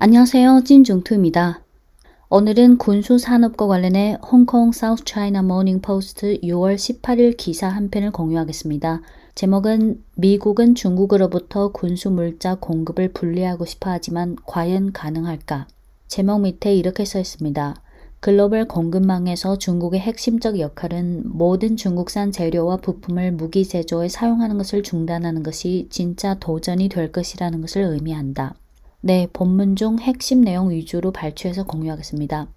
안녕하세요. 찐중투입니다. 오늘은 군수산업과 관련해 홍콩 사우스 차이나 모닝 포스트 6월 18일 기사 한 편을 공유하겠습니다. 제목은 미국은 중국으로부터 군수 물자 공급을 분리하고 싶어 하지만 과연 가능할까? 제목 밑에 이렇게 써 있습니다. 글로벌 공급망에서 중국의 핵심적 역할은 모든 중국산 재료와 부품을 무기 제조에 사용하는 것을 중단하는 것이 진짜 도전이 될 것이라는 것을 의미한다. 네, 본문 중 핵심 내용 위주로 발췌해서 공유하겠습니다.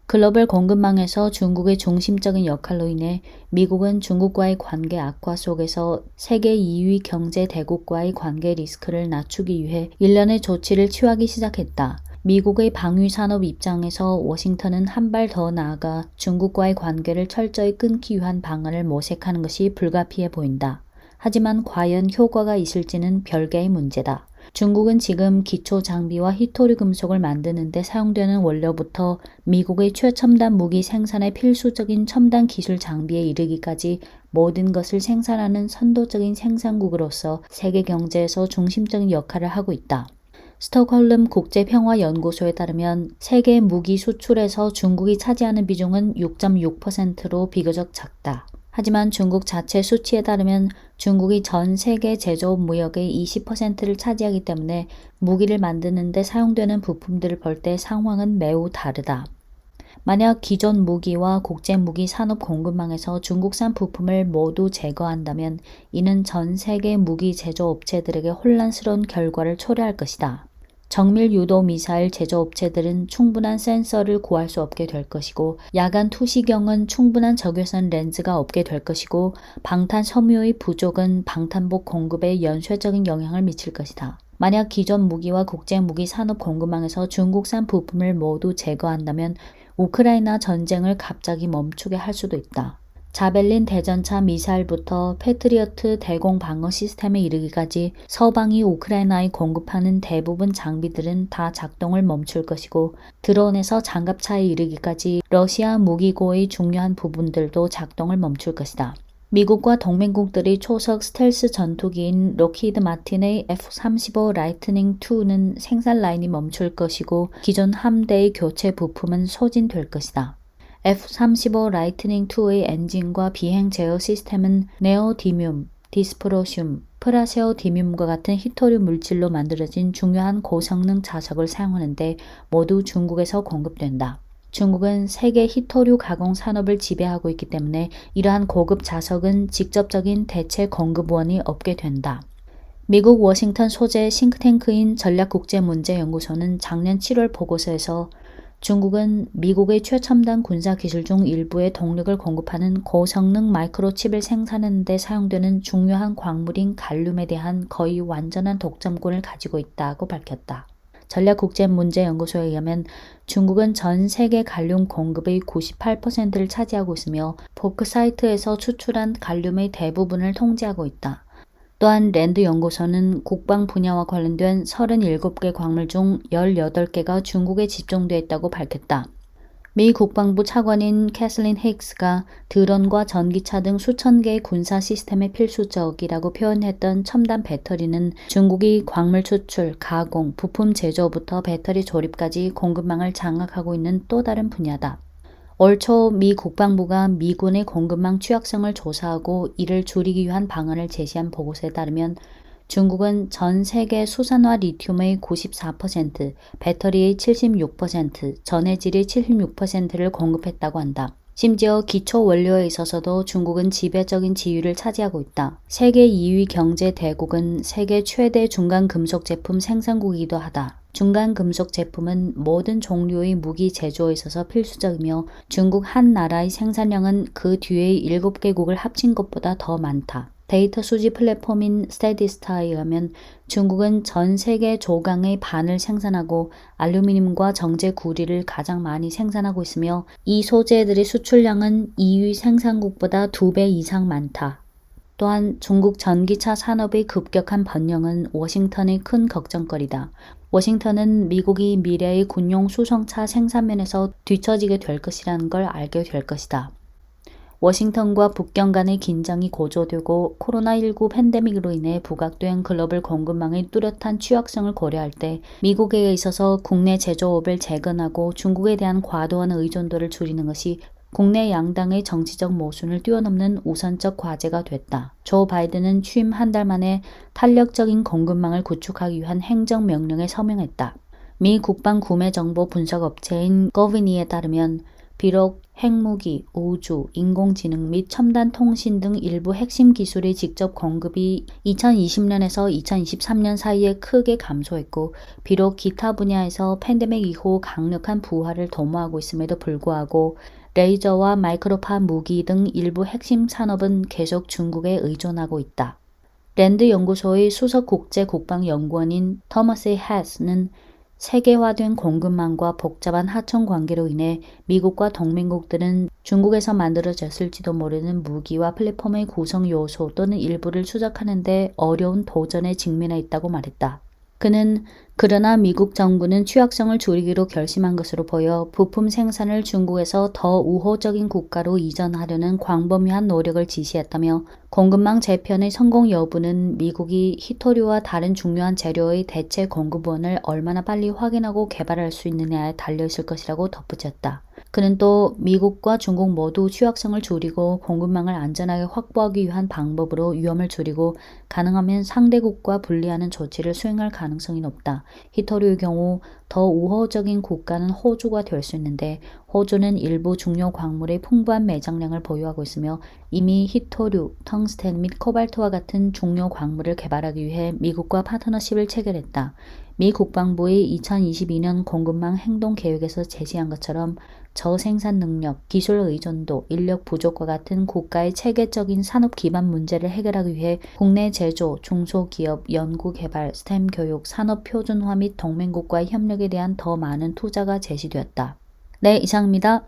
글로벌 공급망에서 중국의 중심적인 역할로 인해 미국은 중국과의 관계 악화 속에서 세계 2위 경제 대국과의 관계 리스크를 낮추기 위해 일련의 조치를 취하기 시작했다. 미국의 방위 산업 입장에서 워싱턴은 한 발 더 나아가 중국과의 관계를 철저히 끊기 위한 방안을 모색하는 것이 불가피해 보인다. 하지만 과연 효과가 있을지는 별개의 문제다. 중국은 지금 기초 장비와 희토류 금속을 만드는 데 사용되는 원료부터 미국의 최첨단 무기 생산에 필수적인 첨단 기술 장비에 이르기까지 모든 것을 생산하는 선도적인 생산국으로서 세계 경제에서 중심적인 역할을 하고 있다. 스톡홀름 국제평화연구소에 따르면 세계 무기 수출에서 중국이 차지하는 비중은 6.6%로 비교적 작다. 하지만 중국 자체 수치에 따르면 중국이 전 세계 제조업 무역의 20%를 차지하기 때문에 무기를 만드는 데 사용되는 부품들을 볼 때 상황은 매우 다르다. 만약 기존 무기와 국제 무기 산업 공급망에서 중국산 부품을 모두 제거한다면 이는 전 세계 무기 제조 업체들에게 혼란스러운 결과를 초래할 것이다. 정밀 유도 미사일 제조업체들은 충분한 센서를 구할 수 없게 될 것이고 야간 투시경은 충분한 적외선 렌즈가 없게 될 것이고 방탄 섬유의 부족은 방탄복 공급에 연쇄적인 영향을 미칠 것이다. 만약 기존 무기와 국제 무기 산업 공급망에서 중국산 부품을 모두 제거한다면 우크라이나 전쟁을 갑자기 멈추게 할 수도 있다. 자벨린 대전차 미사일부터 패트리어트 대공 방어 시스템에 이르기까지 서방이 우크라이나에 공급하는 대부분 장비들은 다 작동을 멈출 것이고 드론에서 장갑차에 이르기까지 러시아 무기고의 중요한 부분들도 작동을 멈출 것이다. 미국과 동맹국들의 초석 스텔스 전투기인 록히드 마틴의 F-35 라이트닝2는 생산 라인이 멈출 것이고 기존 함대의 교체 부품은 소진될 것이다. F-35 라이트닝2의 엔진과 비행 제어 시스템은 네오디뮴, 디스프로슘, 프라세오디뮴과 같은 희토류 물질로 만들어진 중요한 고성능 자석을 사용하는데 모두 중국에서 공급된다. 중국은 세계 희토류 가공 산업을 지배하고 있기 때문에 이러한 고급 자석은 직접적인 대체 공급원이 없게 된다. 미국 워싱턴 소재 싱크탱크인 전략국제문제연구소는 작년 7월 보고서에서 중국은 미국의 최첨단 군사기술 중 일부의 동력을 공급하는 고성능 마이크로칩을 생산하는 데 사용되는 중요한 광물인 갈륨에 대한 거의 완전한 독점권을 가지고 있다고 밝혔다. 전략국제문제연구소에 의하면 중국은 전 세계 갈륨 공급의 98%를 차지하고 있으며 보크사이트에서 추출한 갈륨의 대부분을 통제하고 있다. 또한 랜드 연구소는 국방 분야와 관련된 37개 광물 중 18개가 중국에 집중되어 있다고 밝혔다. 미 국방부 차관인 캐슬린 헤익스가 드론과 전기차 등 수천 개의 군사 시스템의 필수적이라고 표현했던 첨단 배터리는 중국이 광물 추출, 가공, 부품 제조부터 배터리 조립까지 공급망을 장악하고 있는 또 다른 분야다. 올 초 미 국방부가 미군의 공급망 취약성을 조사하고 이를 줄이기 위한 방안을 제시한 보고서에 따르면 중국은 전 세계 수산화 리튬의 94%, 배터리의 76%, 전해질의 76%를 공급했다고 한다. 심지어 기초 원료에 있어서도 중국은 지배적인 지위를 차지하고 있다. 세계 2위 경제 대국은 세계 최대 중간 금속 제품 생산국이기도 하다. 중간 금속 제품은 모든 종류의 무기 제조에 있어서 필수적이며 중국 한 나라의 생산량은 그 뒤의 7개국을 합친 것보다 더 많다. 데이터 수집 플랫폼인 스테디스타에 의하면 중국은 전 세계 조강의 반을 생산하고 알루미늄과 정제 구리를 가장 많이 생산하고 있으며 이 소재들의 수출량은 2위 생산국보다 2배 이상 많다. 또한 중국 전기차 산업의 급격한 번영은 워싱턴의 큰 걱정거리다. 워싱턴은 미국이 미래의 군용 수송차 생산 면에서 뒤처지게 될 것이라는 걸 알게 될 것이다. 워싱턴과 북경 간의 긴장이 고조되고 코로나19 팬데믹으로 인해 부각된 글로벌 공급망의 뚜렷한 취약성을 고려할 때 미국에 있어서 국내 제조업을 재건하고 중국에 대한 과도한 의존도를 줄이는 것이 국내 양당의 정치적 모순을 뛰어넘는 우선적 과제가 됐다. 조 바이든은 취임 한 달 만에 탄력적인 공급망을 구축하기 위한 행정명령에 서명했다. 미 국방구매정보 분석업체인 거비니에 따르면 비록 핵무기, 우주, 인공지능 및 첨단 통신 등 일부 핵심 기술의 직접 공급이 2020년에서 2023년 사이에 크게 감소했고, 비록 기타 분야에서 팬데믹 이후 강력한 부활을 도모하고 있음에도 불구하고 레이저와 마이크로파 무기 등 일부 핵심 산업은 계속 중국에 의존하고 있다. 랜드 연구소의 수석 국제 국방연구원인 터머스 해스는 세계화된 공급망과 복잡한 하청 관계로 인해 미국과 동맹국들은 중국에서 만들어졌을지도 모르는 무기와 플랫폼의 구성 요소 또는 일부를 추적하는 데 어려운 도전에 직면해 있다고 말했다. 그는 그러나 미국 정부는 취약성을 줄이기로 결심한 것으로 보여 부품 생산을 중국에서 더 우호적인 국가로 이전하려는 광범위한 노력을 지시했다며, 공급망 재편의 성공 여부는 미국이 히토류와 다른 중요한 재료의 대체 공급원을 얼마나 빨리 확인하고 개발할 수 있느냐에 달려있을 것이라고 덧붙였다. 그는 또 미국과 중국 모두 취약성을 줄이고 공급망을 안전하게 확보하기 위한 방법으로 위험을 줄이고 가능하면 상대국과 분리하는 조치를 수행할 가능성이 높다. 히토류의 경우 더 우호적인 국가는 호주가 될 수 있는데, 호주는 일부 중요 광물의 풍부한 매장량을 보유하고 있으며 이미 히토류, 텅스텐 및 코발트와 같은 중요 광물을 개발하기 위해 미국과 파트너십을 체결했다. 미 국방부의 2022년 공급망 행동 계획에서 제시한 것처럼 저생산 능력, 기술 의존도, 인력 부족과 같은 국가의 체계적인 산업 기반 문제를 해결하기 위해 국내 제조, 중소기업, 연구개발, 스템 교육, 산업 표준화 및 동맹국과의 협력에 대한 더 많은 투자가 제시되었다. 네, 이상입니다.